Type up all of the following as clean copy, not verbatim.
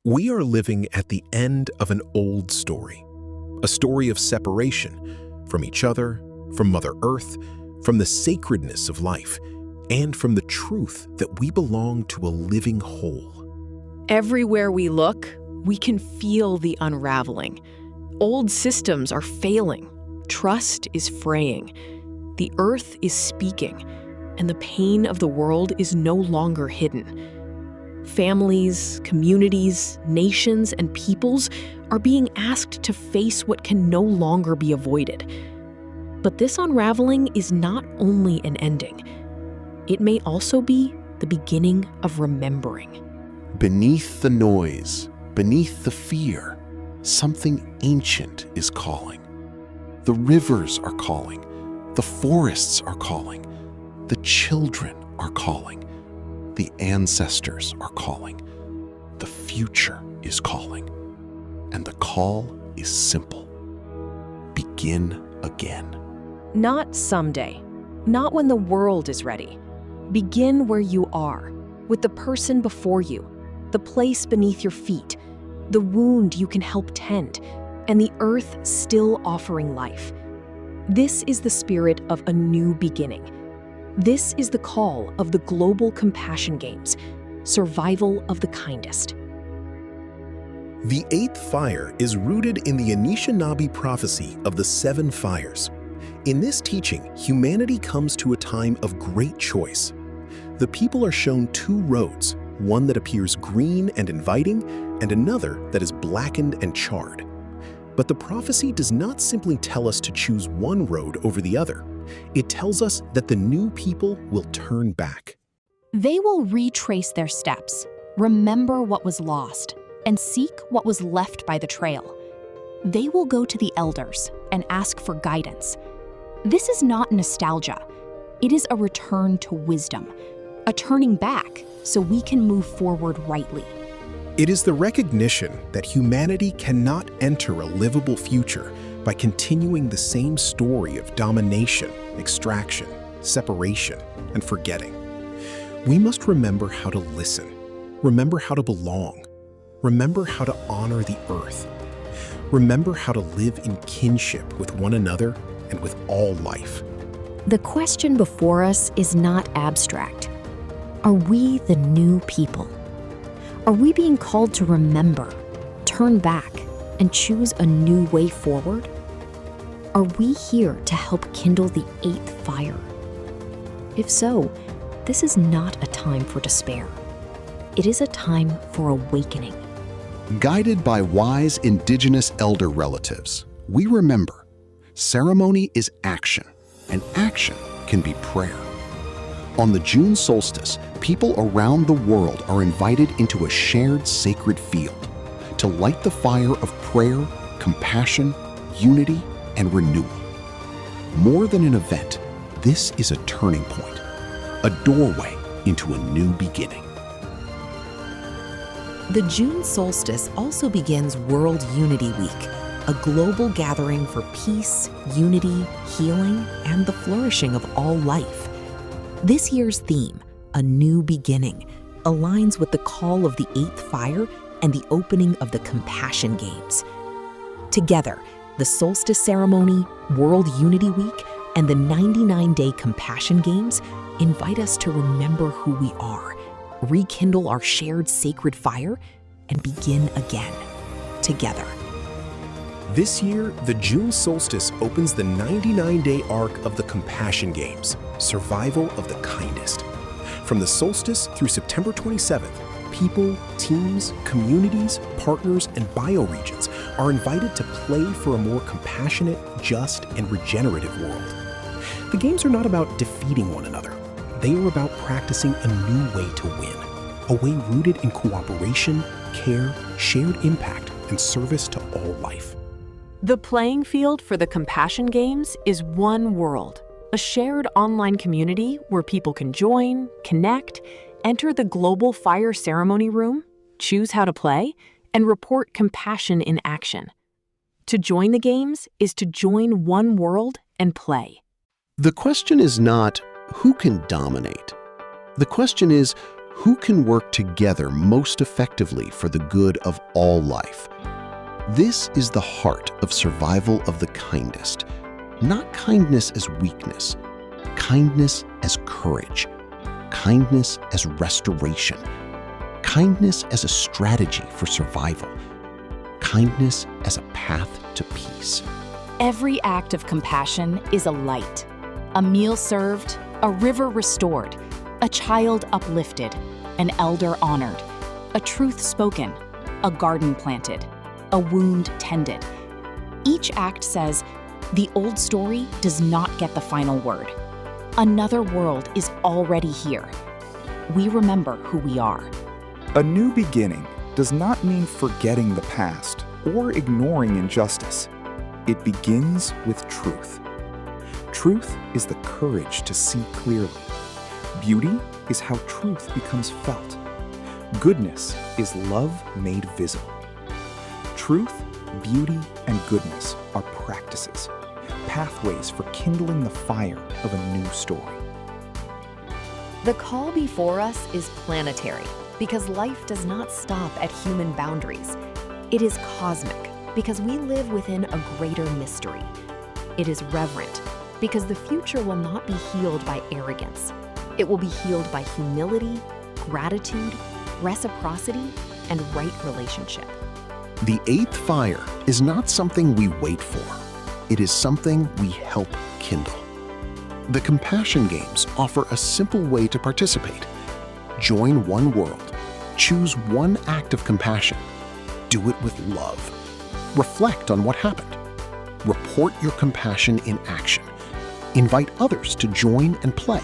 We are living at the end of an old story, a story of separation from each other, from Mother Earth, from the sacredness of life, and from the truth that we belong to a living whole. Everywhere we look, we can feel the unraveling. Old systems are failing. Trust is fraying. The earth is speaking, and the pain of the world is no longer hidden. Families, communities, nations, and peoples are being asked to face what can no longer be avoided. But this unraveling is not only an ending. It may also be the beginning of remembering. Beneath the noise, beneath the fear, something ancient is calling. The rivers are calling. The forests are calling. The children are calling. The ancestors are calling. The future is calling. And the call is simple. Begin again. Not someday. Not when the world is ready. Begin where you are, with the person before you, the place beneath your feet, the wound you can help tend, and the earth still offering life. This is the spirit of a new beginning. This is the call of the Global Compassion Games, survival of the kindest. The eighth fire is rooted in the Anishinaabe prophecy of the 7 fires. In this teaching, humanity comes to a time of great choice. The people are shown 2 roads, one that appears green and inviting, and another that is blackened and charred. But the prophecy does not simply tell us to choose one road over the other. It tells us that the new people will turn back. They will retrace their steps, remember what was lost, and seek what was left by the trail. They will go to the elders and ask for guidance. This is not nostalgia. It is a return to wisdom, a turning back so we can move forward rightly. It is the recognition that humanity cannot enter a livable future by continuing the same story of domination, extraction, separation, and forgetting. We must remember how to listen, remember how to belong, remember how to honor the earth, remember how to live in kinship with one another and with all life. The question before us is not abstract. Are we the new people? Are we being called to remember, turn back, and choose a new way forward? Are we here to help kindle the 8th fire? If so, this is not a time for despair. It is a time for awakening. Guided by wise Indigenous elder relatives, we remember ceremony is action, and action can be prayer. On the June Solstice, people around the world are invited into a shared sacred field to light the fire of prayer, compassion, unity, and renewal. More than an event, this is a turning point, a doorway into a new beginning. The June solstice also begins World Unity Week, a global gathering for peace, unity, healing, and the flourishing of all life. This year's theme, A New Beginning, aligns with the call of the 8th fire and the opening of the Compassion Games. Together, the solstice ceremony, World Unity Week, and the 99-day Compassion Games invite us to remember who we are, rekindle our shared sacred fire, and begin again, together. This year, the June solstice opens the 99-day arc of the Compassion Games, survival of the kindest. From the solstice through September 27th, people, teams, communities, partners, and bioregions are invited to play for a more compassionate, just, and regenerative world. The games are not about defeating one another. They are about practicing a new way to win, a way rooted in cooperation, care, shared impact, and service to all life. The playing field for the Compassion Games is one world, a shared online community where people can join, connect, enter the global fire ceremony room, choose how to play, and report compassion in action. To join the games is to join one world and play. The question is not who can dominate. The question is Who can work together most effectively for the good of all life? This is the heart of survival of the kindest. Not kindness as weakness, kindness as courage, kindness as restoration, kindness as a strategy for survival, kindness as a path to peace. Every act of compassion is a light, a meal served, a river restored, a child uplifted, an elder honored, a truth spoken, a garden planted, a wound tended. Each act says, the old story does not get the final word. Another world is already here. We remember who we are. A new beginning does not mean forgetting the past or ignoring injustice. It begins with truth. Truth is the courage to see clearly. Beauty is how truth becomes felt. Goodness is love made visible. Truth, beauty, and goodness are practices, pathways for kindling the fire of a new story. The call before us is planetary because life does not stop at human boundaries. It is cosmic because we live within a greater mystery. It is reverent because the future will not be healed by arrogance. It will be healed by humility, gratitude, reciprocity, and right relationship. The eighth fire is not something we wait for. It is something we help kindle. The Compassion Games offer a simple way to participate. Join one world. Choose one act of compassion. Do it with love. Reflect on what happened. Report your compassion in action. Invite others to join and play.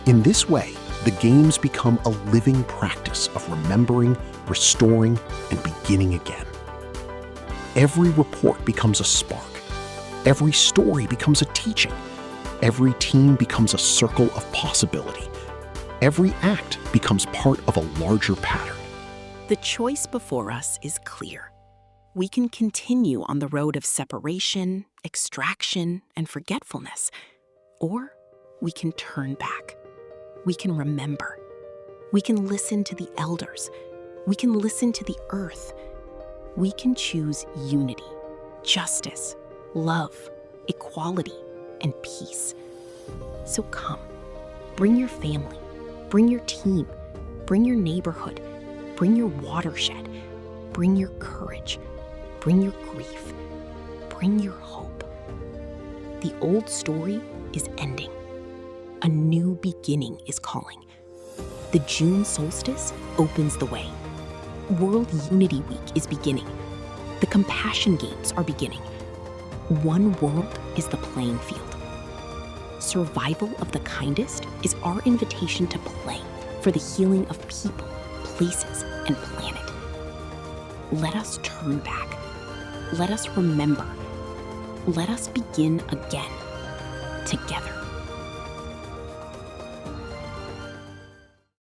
In this way, the games become a living practice of remembering, restoring, and beginning again. Every report becomes a spark. Every story becomes a teaching. Every team becomes a circle of possibility. Every act becomes part of a larger pattern. The choice before us is clear. We can continue on the road of separation, extraction, and forgetfulness, or we can turn back. We can remember. We can listen to the elders. We can listen to the earth. We can choose unity, justice, love, equality, and peace. So come, bring your family, bring your team, bring your neighborhood, bring your watershed, bring your courage, bring your grief, bring your hope. The old story is ending. A new beginning is calling. The June Solstice opens the way. World Unity Week is beginning. The Compassion Games are beginning. One world is the playing field. Survival of the kindest is our invitation to play for the healing of people, places, and planet. Let us turn back. Let us remember. Let us begin again, together.